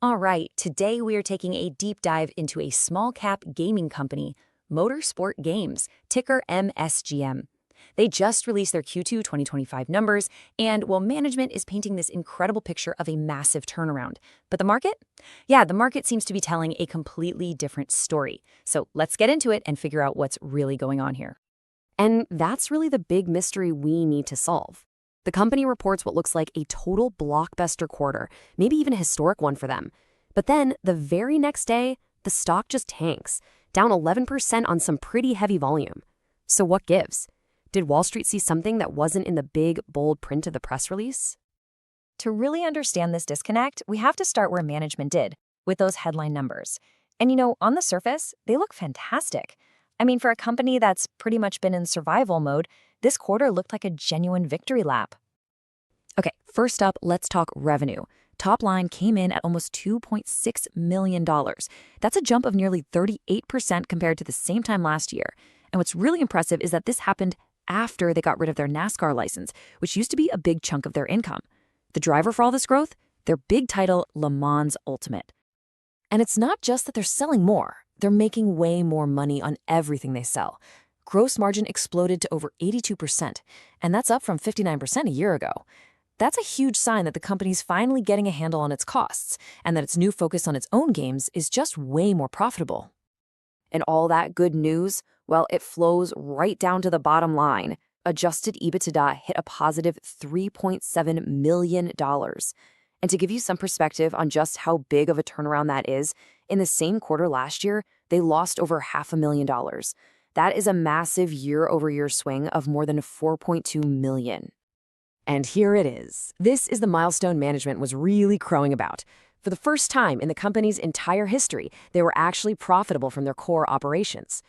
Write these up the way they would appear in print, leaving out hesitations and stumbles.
All right, today we are taking a deep dive into a small cap gaming company, Motorsport Games, ticker MSGM. They just released their Q2 2025 numbers, and while management is painting this incredible picture of a massive turnaround. But the market? Yeah, the market seems to be telling a completely different story. So let's get into it and figure out what's really going on here. And that's really the big mystery we need to solve. The company reports what looks like a total blockbuster quarter, maybe even a historic one for them. But then, the very next day, the stock just tanks, down 11% on some pretty heavy volume. So what gives? Did Wall Street see something that wasn't in the big, bold print of the press release? To really understand this disconnect, we have to start where management did, with those headline numbers. And on the surface, they look fantastic. I mean, for a company that's pretty much been in survival mode, this quarter looked like a genuine victory lap. Okay, first up, let's talk revenue. Top line came in at almost $2.6 million. That's a jump of nearly 38% compared to the same time last year. And what's really impressive is that this happened after they got rid of their NASCAR license, which used to be a big chunk of their income. The driver for all this growth? Their big title, Le Mans Ultimate. And it's not just that they're selling more. They're making way more money on everything they sell. Gross margin exploded to over 82%, and that's up from 59% a year ago. That's a huge sign that the company's finally getting a handle on its costs, and that its new focus on its own games is just way more profitable. And all that good news, well, it flows right down to the bottom line. Adjusted EBITDA hit a positive $3.7 million. And to give you some perspective on just how big of a turnaround that is, in the same quarter last year, they lost over $500,000. That is a massive year-over-year swing of more than $4.2 million. And here it is. This is the milestone management was really crowing about. For the first time in the company's entire history, they were actually profitable from their core operations.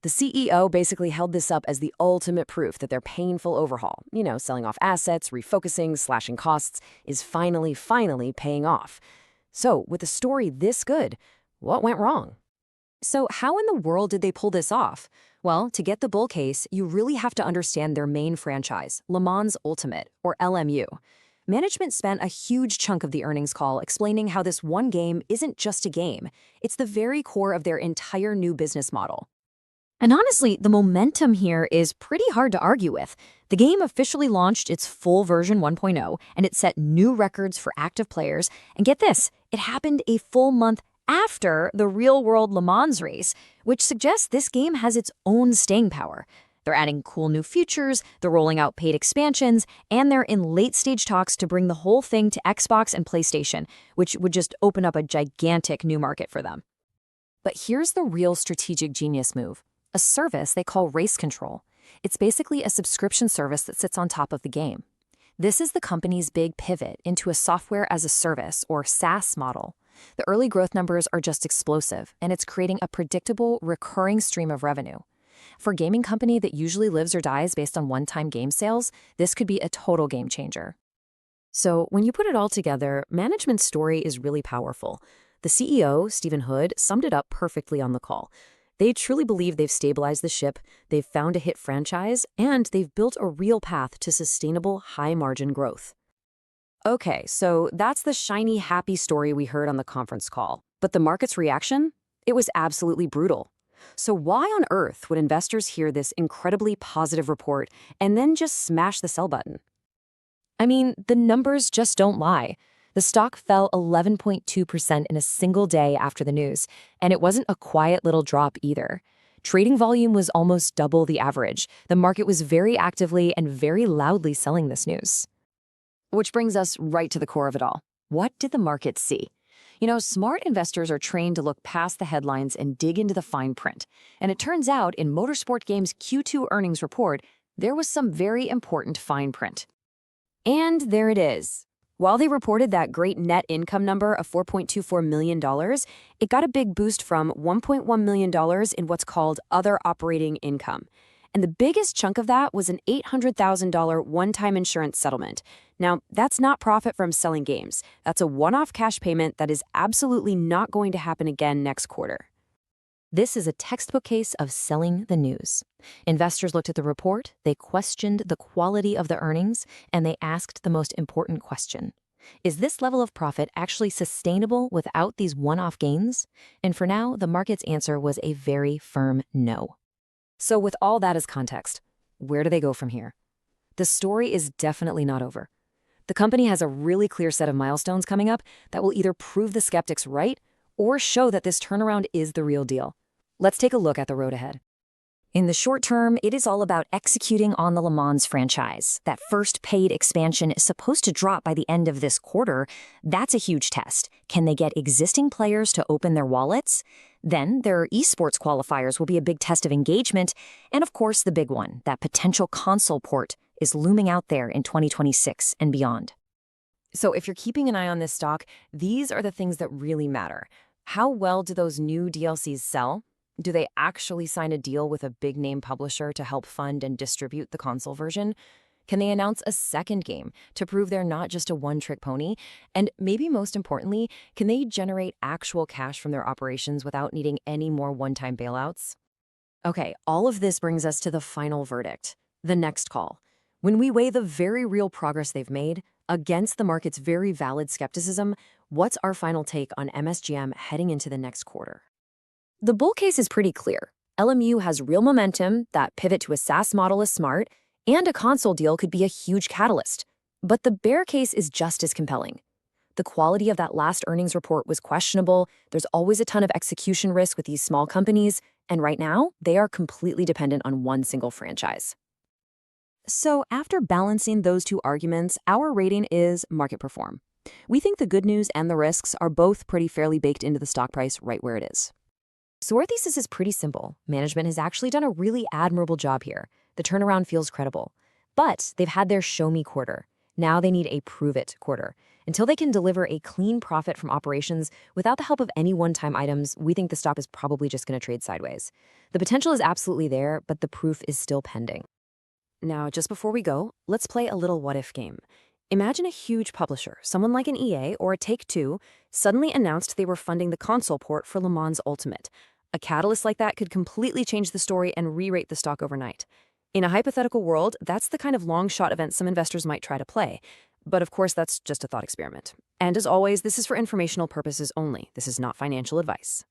The CEO basically held this up as the ultimate proof that their painful overhaul, selling off assets, refocusing, slashing costs, is finally paying off. So, with a story this good, what went wrong? So how in the world did they pull this off? Well, to get the bull case, you really have to understand their main franchise, Le Mans Ultimate, or LMU. Management spent a huge chunk of the earnings call explaining how this one game isn't just a game. It's the very core of their entire new business model. And honestly, the momentum here is pretty hard to argue with. The game officially launched its full version 1.0, and it set new records for active players. And get this, it happened a full month after the real-world Le Mans race, which suggests this game has its own staying power. They're adding cool new features, they're rolling out paid expansions, and they're in late-stage talks to bring the whole thing to Xbox and PlayStation, which would just open up a gigantic new market for them. But here's the real strategic genius move. A service they call Race Control. It's basically a subscription service that sits on top of the game. This is the company's big pivot into a software as a service, or SaaS model. The early growth numbers are just explosive, and it's creating a predictable, recurring stream of revenue. For a gaming company that usually lives or dies based on one-time game sales, this could be a total game changer. So when you put it all together, management's story is really powerful. The CEO, Stephen Hood, summed it up perfectly on the call. They truly believe they've stabilized the ship, they've found a hit franchise, and they've built a real path to sustainable, high-margin growth. Okay, so that's the shiny, happy story we heard on the conference call. But the market's reaction? It was absolutely brutal. So why on earth would investors hear this incredibly positive report and then just smash the sell button? I mean, the numbers just don't lie. The stock fell 11.2% in a single day after the news, and it wasn't a quiet little drop either. Trading volume was almost double the average. The market was very actively and very loudly selling this news. Which brings us right to the core of it all. What did the market see? Smart investors are trained to look past the headlines and dig into the fine print. And it turns out in Motorsport Games' Q2 earnings report, there was some very important fine print. And there it is. While they reported that great net income number of $4.24 million, it got a big boost from $1.1 million in what's called other operating income. And the biggest chunk of that was an $800,000 one-time insurance settlement. Now, that's not profit from selling games. That's a one-off cash payment that is absolutely not going to happen again next quarter. This is a textbook case of selling the news. Investors looked at the report, they questioned the quality of the earnings, and they asked the most important question. Is this level of profit actually sustainable without these one-off gains? And for now, the market's answer was a very firm no. So with all that as context, where do they go from here? The story is definitely not over. The company has a really clear set of milestones coming up that will either prove the skeptics right or show that this turnaround is the real deal. Let's take a look at the road ahead. In the short term, it is all about executing on the Le Mans franchise. That first paid expansion is supposed to drop by the end of this quarter. That's a huge test. Can they get existing players to open their wallets? Then their esports qualifiers will be a big test of engagement. And of course, the big one, that potential console port, is looming out there in 2026 and beyond. So if you're keeping an eye on this stock, these are the things that really matter. How well do those new DLCs sell? Do they actually sign a deal with a big-name publisher to help fund and distribute the console version? Can they announce a second game to prove they're not just a one-trick pony? And maybe most importantly, can they generate actual cash from their operations without needing any more one-time bailouts? Okay, all of this brings us to the final verdict, the next call. When we weigh the very real progress they've made against the market's very valid skepticism, what's our final take on MSGM heading into the next quarter? The bull case is pretty clear. LMU has real momentum, that pivot to a SaaS model is smart, and a console deal could be a huge catalyst. But the bear case is just as compelling. The quality of that last earnings report was questionable, there's always a ton of execution risk with these small companies, and right now, they are completely dependent on one single franchise. So after balancing those two arguments, our rating is market perform. We think the good news and the risks are both pretty fairly baked into the stock price right where it is. So our thesis is pretty simple. Management has actually done a really admirable job here. The turnaround feels credible. But they've had their show me quarter. Now they need a prove it quarter. Until they can deliver a clean profit from operations without the help of any one-time items, we think the stock is probably just going to trade sideways. The potential is absolutely there, but the proof is still pending. Now, just before we go, let's play a little what-if game. Imagine a huge publisher, someone like an EA or a Take-Two, suddenly announced they were funding the console port for Le Mans Ultimate. A catalyst like that could completely change the story and re-rate the stock overnight. In a hypothetical world, that's the kind of long-shot event some investors might try to play. But of course, that's just a thought experiment. And as always, this is for informational purposes only. This is not financial advice.